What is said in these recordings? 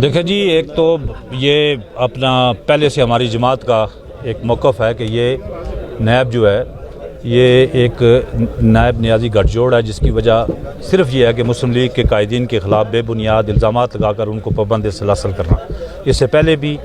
دیکھیں جی، ایک تو یہ اپنا پہلے سے ہماری جماعت کا ایک موقف ہے کہ یہ نیب جو ہے یہ ایک نائب نیازی گٹھ جوڑ ہے، جس کی وجہ صرف یہ ہے کہ مسلم لیگ کے قائدین کے خلاف بے بنیاد الزامات لگا کر ان کو پابند سلاسل کرنا۔ اس سے پہلے بھی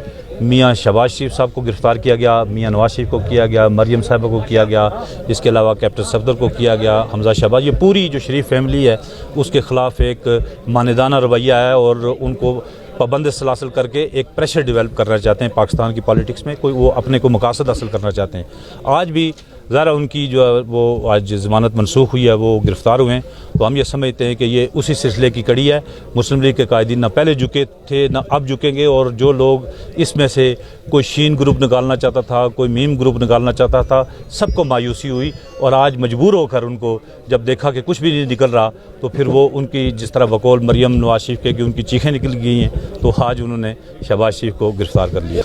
میاں شہباز شریف صاحب کو گرفتار کیا گیا، میاں نواز شریف کو کیا گیا، مریم صاحبہ کو کیا گیا، اس کے علاوہ کیپٹن صفدر کو کیا گیا، حمزہ شہباز، یہ پوری جو شریف فیملی ہے اس کے خلاف ایک ماندانہ رویہ ہے اور ان کو پابند سلاسل کر کے ایک پریشر ڈیولپ کرنا چاہتے ہیں پاکستان کی پالیٹکس میں، کوئی وہ اپنے کو مقاصد حاصل کرنا چاہتے ہیں۔ آج بھی ظاہر ان کی جو ہے وہ آج ضمانت منسوخ ہوئی ہے، وہ گرفتار ہوئے ہیں، تو ہم یہ سمجھتے ہیں کہ یہ اسی سلسلے کی کڑی ہے۔ مسلم لیگ کے قائدین نہ پہلے جھکے تھے نہ اب جھکیں گے، اور جو لوگ اس میں سے کوئی شین گروپ نکالنا چاہتا تھا، کوئی میم گروپ نکالنا چاہتا تھا، سب کو مایوسی ہوئی، اور آج مجبور ہو کر ان کو جب دیکھا کہ کچھ بھی نہیں نکل رہا تو پھر وہ ان کی جس طرح بقول مریم نواز شریف کے کہ ان کی چیخیں نکل گئی ہیں، تو آج انہوں نے شہباز شریف کو گرفتار کر لیا۔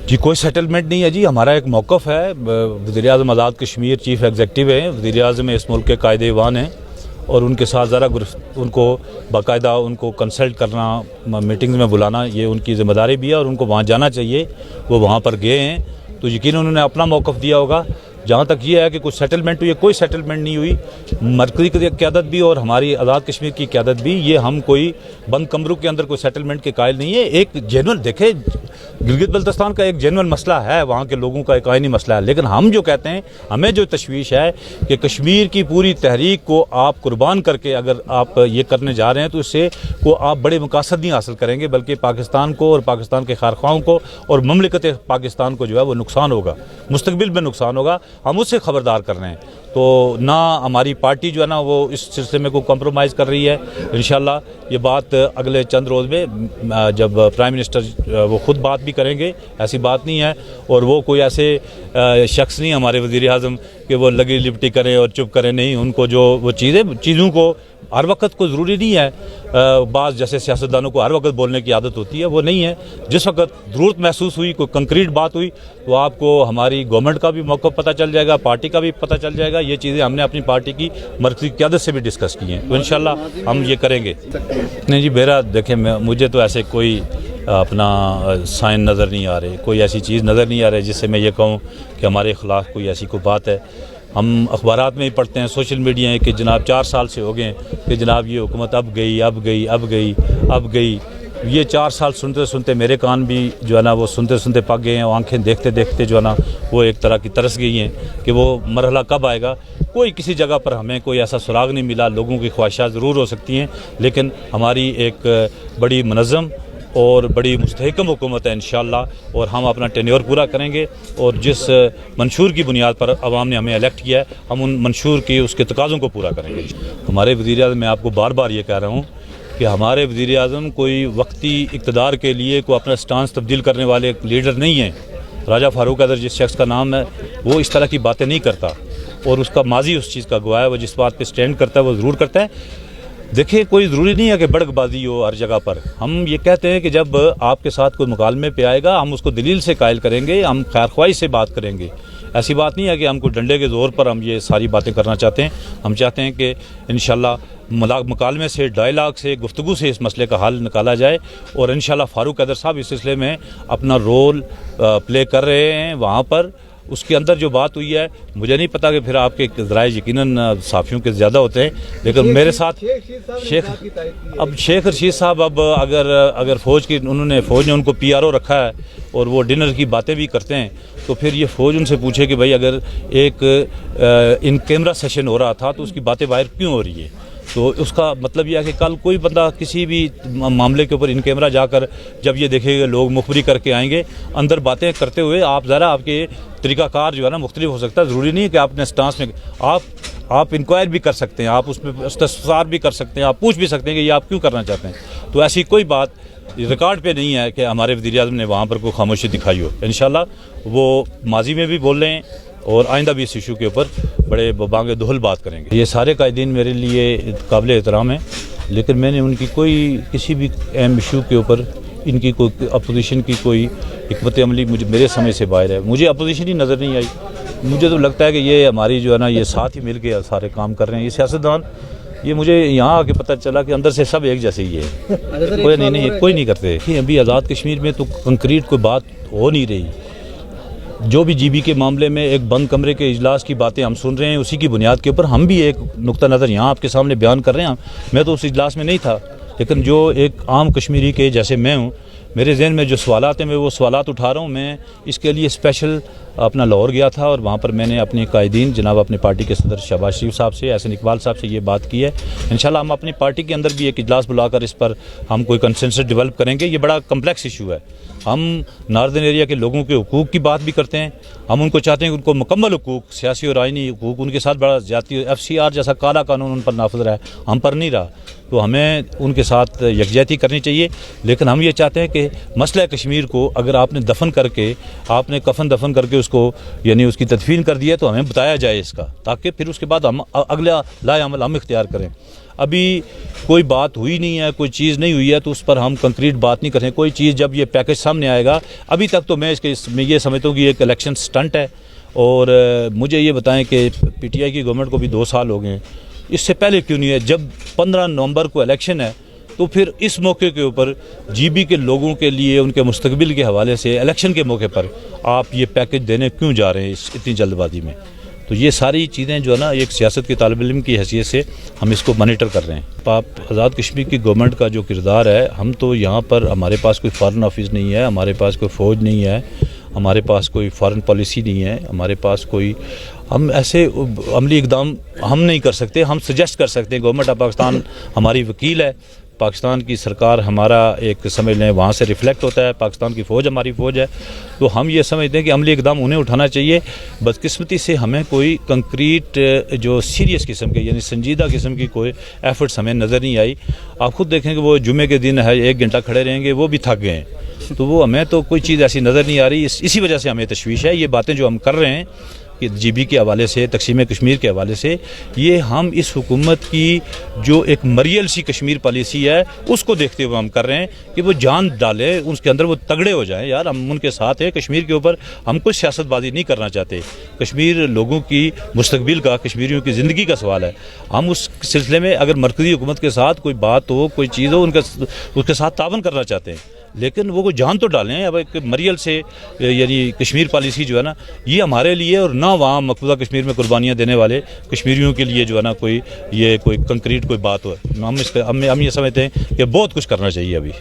جی کوئی سیٹلمنٹ نہیں ہے جی، ہمارا ایک موقف ہے۔ وزیر اعظم آزاد کشمیر چیف ایگزیکٹو ہیں، وزیر اعظم اس ملک کے قائد ایوان ہیں، اور ان کے ساتھ ذرا ان کو باقاعدہ ان کو کنسلٹ کرنا، میٹنگز میں بلانا، یہ ان کی ذمہ داری بھی ہے اور ان کو وہاں جانا چاہیے۔ وہ وہاں پر گئے ہیں تو یقیناً انہوں نے اپنا موقف دیا ہوگا۔ جہاں تک یہ ہے کہ کوئی سیٹلمنٹ ہوئی ہے، کوئی سیٹلمنٹ نہیں ہوئی۔ مرکزی قیادت بھی اور ہماری آزاد کشمیر کی قیادت بھی، یہ ہم کوئی بند کمروں کے اندر کوئی سیٹلمنٹ کے قائل نہیں ہے۔ ایک جینول دیکھیں، گلگت بلتستان کا ایک جینول مسئلہ ہے، وہاں کے لوگوں کا ایک آئینی مسئلہ ہے، لیکن ہم جو کہتے ہیں، ہمیں جو تشویش ہے کہ کشمیر کی پوری تحریک کو آپ قربان کر کے اگر آپ یہ کرنے جا رہے ہیں تو اس سے کو آپ بڑے مقاصد نہیں حاصل کریں گے، بلکہ پاکستان کو اور پاکستان کے خیرخواہوں کو اور مملکت پاکستان کو جو ہے وہ نقصان ہوگا، مستقبل میں نقصان ہوگا۔ ہم اس سے خبردار کر رہے ہیں، تو نہ ہماری پارٹی جو ہے نا وہ اس سلسلے میں کوئی کمپرومائز کر رہی ہے۔ انشاءاللہ یہ بات اگلے چند روز میں جب پرائم منسٹر وہ خود بات بھی کریں گے، ایسی بات نہیں ہے، اور وہ کوئی ایسے شخص نہیں ہمارے وزیر اعظم کہ وہ لگی لپٹی کریں اور چپ کریں، نہیں، ان کو جو وہ چیزوں کو ہر وقت کو ضروری نہیں ہے، بعض جیسے سیاستدانوں کو ہر وقت بولنے کی عادت ہوتی ہے، وہ نہیں ہے۔ جس وقت ضرورت محسوس ہوئی، کوئی کنکریٹ بات ہوئی، تو آپ کو ہماری گورنمنٹ کا بھی موقف پتہ چل جائے گا، پارٹی کا بھی پتہ چل جائے گا۔ یہ چیزیں ہم نے اپنی پارٹی کی مرکزی قیادت سے بھی ڈسکس کی ہیں، تو انشاءاللہ ہم یہ کریں گے۔ نہیں جی، میرا دیکھیں، مجھے تو ایسے کوئی اپنا سائن نظر نہیں آ رہے، کوئی ایسی چیز نظر نہیں آ رہی جس سے میں یہ کہوں کہ ہمارے خلاف کوئی ایسی کوئی بات ہے۔ ہم اخبارات میں ہی پڑھتے ہیں، سوشل میڈیا ہے کہ جناب 4 سال سے ہو گئے کہ جناب یہ حکومت اب گئی۔ یہ 4 سال سنتے سنتے میرے کان بھی جو ہے نا وہ سنتے پک گئے ہیں، آنکھیں دیکھتے دیکھتے جو ہے نا وہ ایک طرح کی ترس گئی ہیں کہ وہ مرحلہ کب آئے گا۔ کوئی کسی جگہ پر ہمیں کوئی ایسا سراغ نہیں ملا۔ لوگوں کی خواہشات ضرور ہو سکتی ہیں، لیکن ہماری ایک بڑی منظم اور بڑی مستحکم حکومت ہے انشاءاللہ، اور ہم اپنا ٹینیور پورا کریں گے، اور جس منشور کی بنیاد پر عوام نے ہمیں الیکٹ کیا ہے، ہم ان منشور کی اس کے تقاضوں کو پورا کریں گے۔ ہمارے وزیر اعظم، میں آپ کو بار بار یہ کہہ رہا ہوں کہ ہمارے وزیر اعظم کوئی وقتی اقتدار کے لیے کوئی اپنا سٹانس تبدیل کرنے والے لیڈر نہیں ہیں۔ راجہ فاروق حیدر جس شخص کا نام ہے، وہ اس طرح کی باتیں نہیں کرتا، اور اس کا ماضی اس چیز کا گواہ ہے، وہ جس بات پہ سٹینڈ کرتا ہے وہ ضرور کرتا ہے۔ دیکھیں، کوئی ضروری نہیں ہے کہ بڑک بازی ہو ہر جگہ پر۔ ہم یہ کہتے ہیں کہ جب آپ کے ساتھ کوئی مکالمے پہ آئے گا، ہم اس کو دلیل سے قائل کریں گے، ہم خیرخواہی سے بات کریں گے۔ ایسی بات نہیں ہے کہ ہم کو ڈنڈے کے زور پر ہم یہ ساری باتیں کرنا چاہتے ہیں۔ ہم چاہتے ہیں کہ انشاءاللہ مکالمے سے، ڈائلاگ سے، گفتگو سے اس مسئلے کا حل نکالا جائے، اور انشاءاللہ فاروق حیدر صاحب اس سلسلے میں اپنا رول پلے کر رہے ہیں وہاں پر۔ اس کے اندر جو بات ہوئی ہے، مجھے نہیں پتا کہ پھر آپ کے ذرائع یقیناً صحافیوں کے زیادہ ہوتے ہیں، لیکن میرے ساتھ شیخ رشید صاحب اب اگر فوج نے ان کو PRO رکھا ہے اور وہ ڈنر کی باتیں بھی کرتے ہیں، تو پھر یہ فوج ان سے پوچھے کہ بھائی اگر ایک ان کیمرہ سیشن ہو رہا تھا تو اس کی باتیں باہر کیوں ہو رہی ہے؟ تو اس کا مطلب یہ ہے کہ کل کوئی بندہ کسی بھی معاملے کے اوپر ان کیمرہ جا کر جب یہ دیکھے گا لوگ مخبری کر کے آئیں گے اندر باتیں کرتے ہوئے، آپ ذرا آپ کے طریقہ کار جو ہے نا مختلف ہو سکتا ہے۔ ضروری نہیں ہے کہ آپ نے سٹانس میں آپ انکوائر بھی کر سکتے ہیں، آپ اس میں استفسار بھی کر سکتے ہیں، آپ پوچھ بھی سکتے ہیں کہ یہ آپ کیوں کرنا چاہتے ہیں۔ تو ایسی کوئی بات ریکارڈ پہ نہیں ہے کہ ہمارے وزیر اعظم نے وہاں پر کوئی خاموشی دکھائی ہو۔ انشاءاللہ وہ ماضی میں بھی بول رہے ہیں اور آئندہ بھی اس ایشو کے اوپر بڑے بانگ دہل بات کریں گے۔ یہ سارے قائدین میرے لیے قابل احترام ہیں، لیکن میں نے ان کی کوئی کسی بھی اہم ایشو کے اوپر ان کی کوئی اپوزیشن کی کوئی حکمت عملی میرے سمجھ سے باہر ہے۔ مجھے اپوزیشن ہی نظر نہیں آئی۔ مجھے تو لگتا ہے کہ یہ ہماری جو ہے نا یہ ساتھ ہی مل کے سارے کام کر رہے ہیں۔ یہ سیاستدان یہ مجھے یہاں آ کے پتہ چلا کہ اندر سے سب ایک جیسے ہی ہے، کوئی نہیں کرتے. ابھی آزاد کشمیر میں تو کنکریٹ کوئی بات ہو نہیں رہی. جو بھی جی بی کے معاملے میں ایک بند کمرے کے اجلاس کی باتیں ہم سن رہے ہیں، اسی کی بنیاد کے اوپر ہم بھی ایک نقطہ نظر یہاں آپ کے سامنے بیان کر رہے ہیں. میں تو اس اجلاس میں نہیں تھا، لیکن جو ایک عام کشمیری کے جیسے میں ہوں، میرے ذہن میں جو سوالات ہیں میں وہ سوالات اٹھا رہا ہوں. میں اس کے لیے اسپیشل اپنا لاہور گیا تھا اور وہاں پر میں نے اپنے قائدین جناب اپنے پارٹی کے صدر شہباز شریف صاحب سے، احسن اقبال صاحب سے یہ بات کی ہے. انشاءاللہ ہم اپنی پارٹی کے اندر بھی ایک اجلاس بلا کر اس پر ہم کوئی کنسنسس ڈیولپ کریں گے. یہ بڑا کمپلیکس ایشو ہے. ہم ناردرن ایریا کے لوگوں کے حقوق کی بات بھی کرتے ہیں. ہم ان کو چاہتے ہیں کہ ان کو مکمل حقوق، سیاسی اور آئینی حقوق، ان کے ساتھ بڑا زیادتی، FCR جیسا کالا قانون ان پر نافذ رہا ہے، ہم پر نہیں رہا. تو ہمیں ان کے ساتھ یکجہتی کرنی چاہیے. لیکن ہم یہ چاہتے ہیں کہ مسئلہ کشمیر کو اگر آپ نے دفن کر کے، آپ نے کفن دفن کر کے اس کو یعنی اس کی تدفین کر دی ہے تو ہمیں بتایا جائے اس کا، تاکہ پھر اس کے بعد ہم اگلا لائے عمل ہم اختیار کریں. ابھی کوئی بات ہوئی نہیں ہے، کوئی چیز نہیں ہوئی ہے تو اس پر ہم کنکریٹ بات نہیں کریں. کوئی چیز جب یہ پیکج سامنے آئے گا، ابھی تک تو میں یہ سمجھتا ہوں کہ یہ ایک الیکشن سٹنٹ ہے. اور مجھے یہ بتائیں کہ PTI کی گورنمنٹ کو بھی 2 سال ہو گئے ہیں، اس سے پہلے کیوں نہیں ہے؟ جب 15 نومبر کو الیکشن ہے تو پھر اس موقع کے اوپر GB کے لوگوں کے لیے ان کے مستقبل کے حوالے سے الیکشن کے موقع پر آپ یہ پیکج دینے کیوں جا رہے ہیں اتنی جلد بازی میں؟ تو یہ ساری چیزیں جو ہے نا، ایک سیاست کے طالب علم کی حیثیت سے ہم اس کو مانیٹر کر رہے ہیں. آزاد کشمیر کی گورنمنٹ کا جو کردار ہے، ہم تو یہاں پر ہمارے پاس کوئی فارن آفس نہیں ہے، ہمارے پاس کوئی فوج نہیں ہے، ہمارے پاس کوئی فارن پالیسی نہیں ہے، ہمارے پاس کوئی ہم ایسے عملی اقدام ہم نہیں کر سکتے. ہم سجیسٹ کر سکتے ہیں. گورنمنٹ آف پاکستان ہماری وکیل ہے، پاکستان کی سرکار ہمارا ایک سمجھ لیں وہاں سے ریفلیکٹ ہوتا ہے، پاکستان کی فوج ہماری فوج ہے. تو ہم یہ سمجھتے ہیں کہ عملی اقدام انہیں اٹھانا چاہیے. بدقسمتی سے ہمیں کوئی کنکریٹ جو سیریس قسم کے یعنی سنجیدہ قسم کی کوئی ایفرٹس ہمیں نظر نہیں آئی. آپ خود دیکھیں کہ وہ جمعے کے دن ہے 1 گھنٹہ کھڑے رہیں گے، وہ بھی تھک گئے ہیں. تو وہ ہمیں تو کوئی چیز ایسی نظر نہیں آ رہی. اسی وجہ سے ہمیں تشویش ہے. یہ باتیں جو ہم کر رہے ہیں کہ GB کے حوالے سے، تقسیم کشمیر کے حوالے سے، یہ ہم اس حکومت کی جو ایک مریل سی کشمیر پالیسی ہے اس کو دیکھتے ہوئے ہم کر رہے ہیں کہ وہ جان ڈالے، اس کے اندر وہ تگڑے ہو جائیں. یار ہم ان کے ساتھ ہیں. کشمیر کے اوپر ہم کوئی سیاست بازی نہیں کرنا چاہتے. کشمیر لوگوں کی مستقبل کا، کشمیریوں کی زندگی کا سوال ہے. ہم اس سلسلے میں اگر مرکزی حکومت کے ساتھ کوئی بات ہو، کوئی چیز ہو، اس کے ساتھ تعاون کرنا چاہتے ہیں. لیکن وہ جان تو ڈالیں. اب ایک مریل سے یعنی کشمیر پالیسی جو ہے نا، یہ ہمارے لیے اور نہ وہاں مقبوضہ کشمیر میں قربانیاں دینے والے کشمیریوں کے لیے جو ہے نا کوئی کنکریٹ کوئی بات ہو. ہم یہ سمجھتے ہیں کہ بہت کچھ کرنا چاہیے ابھی.